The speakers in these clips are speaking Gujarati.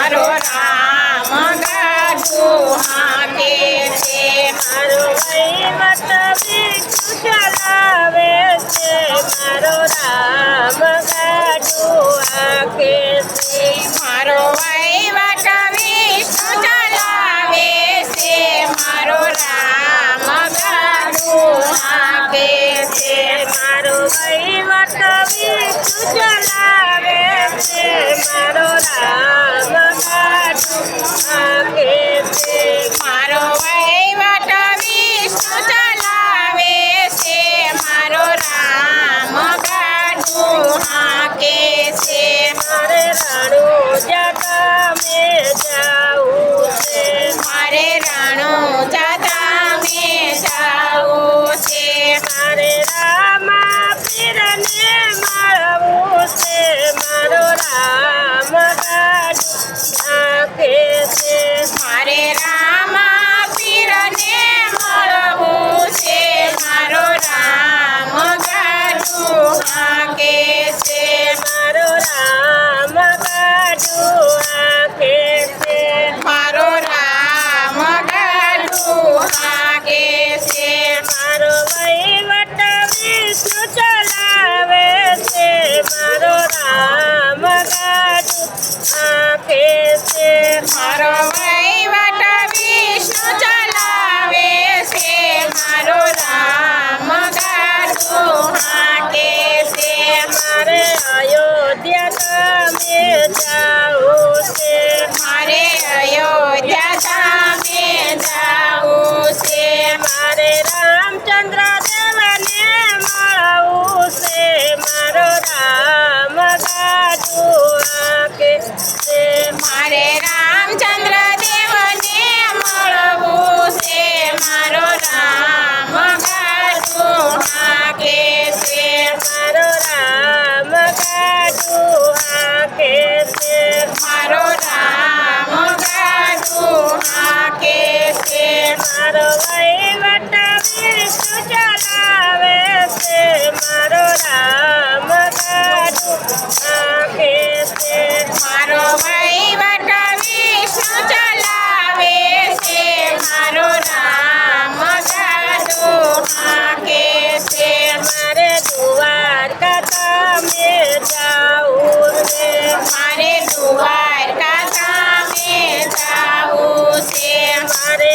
મારો રામ ગાડું હાકે છે મારો વહીવટ વિષ્ણુ ચલાવે છે મારો રામ ગાડું હાકે છે મારો વહીવટ વિષ્ણુ ચલાવે છે મારો રામ ગાડું હાકે છે મારો વહીવટ વિષ્ણુ ચલાવે છે મારો રામ ગાડું હાકે છે મારો વહીવટ વિષ્ણુ ચલાવે છે મારો રામ ગાડું હાકે છે મારે રણુજા ગામે જાવું છે મારે રણુજા ગામે જાવું છે મારે રામા પીરને મળવું છે મારો રામ ગાડું હાકે છે મારે રામા પીરને મળવું છે મારો રામ ગાડું હાકે છે મારો રામ ગાડું હાકે છે મારો રામ ગાડું હાકે છે મારો વહીવટ વિષ્ણુ ચલાવે છે મારો રામ ગાડું હાકે છે મારો વહીવટ વિષ્ણુ ચલાવે છે મારો રામ ગાડું હાકે છે મારે અયોધ્યા ગામે જાવું છે મારે અયોધ્યા ગામે જાવું છે મારે રામચંદ્ર દેવને મળવું છે મારો રામ ગાડું હાકે છે મારે રામચંદ્ર દેવને મળવું છે મારો રામ ગાડું હાકે છે મારો રામ ગાડું હાકે છે મારો રામ ગાડું હાકે છે મારો વહીવટ વિષ્ણુ ચલાવે છે મારો રામ ગાડું હાકે છે મારો વહીવટ વિષ્ણુ ચલાવે છે મારો રામ ગાડું હાકે છે મારે દ્વારકા ગામે જાવું છે મારે દ્વારકા ગામે જાવું છે મારે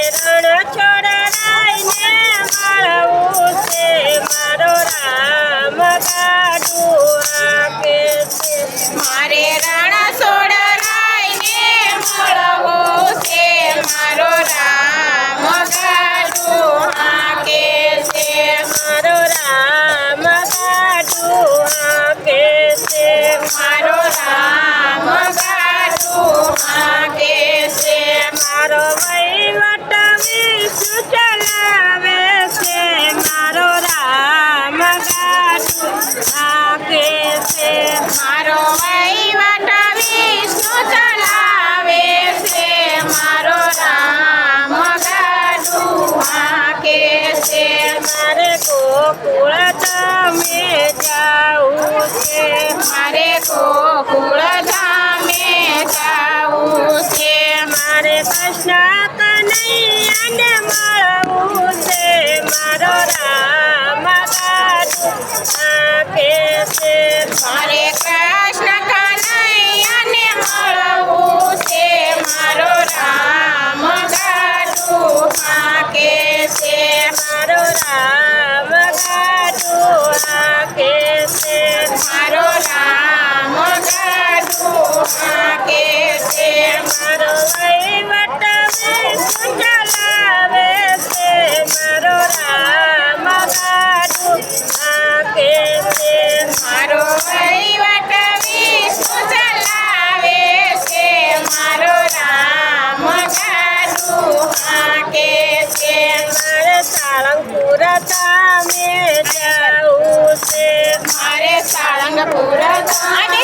રણછોડરાયને મળવું છે મારો રામ ગાડું હાકે છે મારે રણછોડરાયને મળવું છે મારો રામ ગાડું હાકે છે મારો રામ ગાડું હાકે છે મારો રામ ગાડું હાકે છે મારો વહીવટ વિષ્ણુ ચલાવે છે મારો રામ ગાડું હાકે છે મારો વહીવટ વિષ્ણુ ચલાવે છે મારો રામ ગાડું હાકે છે મારે ગોકુળ ધામે જાવું છે મારે ગોકુળ ધામે જાવું છે મારે કૃષ્ણ કનૈયાને મળવું છે મારો રામ ગાડું હાકે છે મારે કૃષ્ણ કનૈયાને મળવું છે મારો રામ ગાડું હાકે છે મારો રામ ગાડું હાકે છે મારો રામ ગાડું હાકે છે મારો વહીવટ વિષ્ણુ ચલાવે છે મારો રામ ગાડું હાકે છે મારો વહીવટ વિષ્ણુ ચલાવે છે મારો રામ ગાડું હાકે છે મારે સાળંગપુર ધામે જાવું છે મારે સાળંગપુર ધામે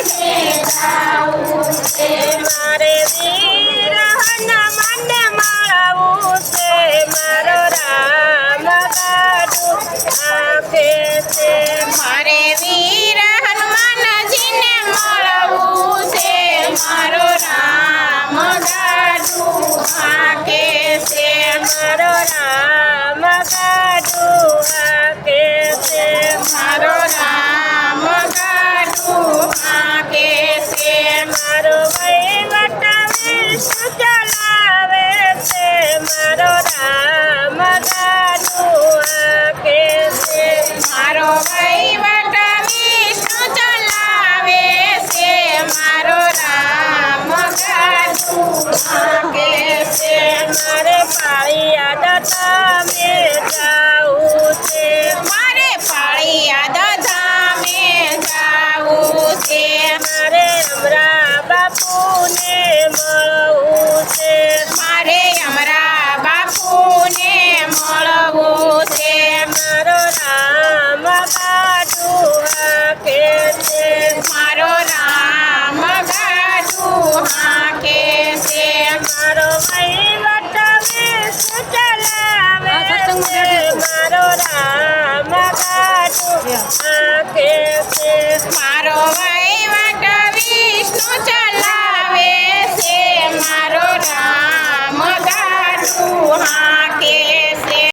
જાવું છે મારે વીર હનુમાનને મળવું છે મારો રામ ગાડું હાકે છે મારે વીર હનુમાનજીને મળવું છે મારો રામ મન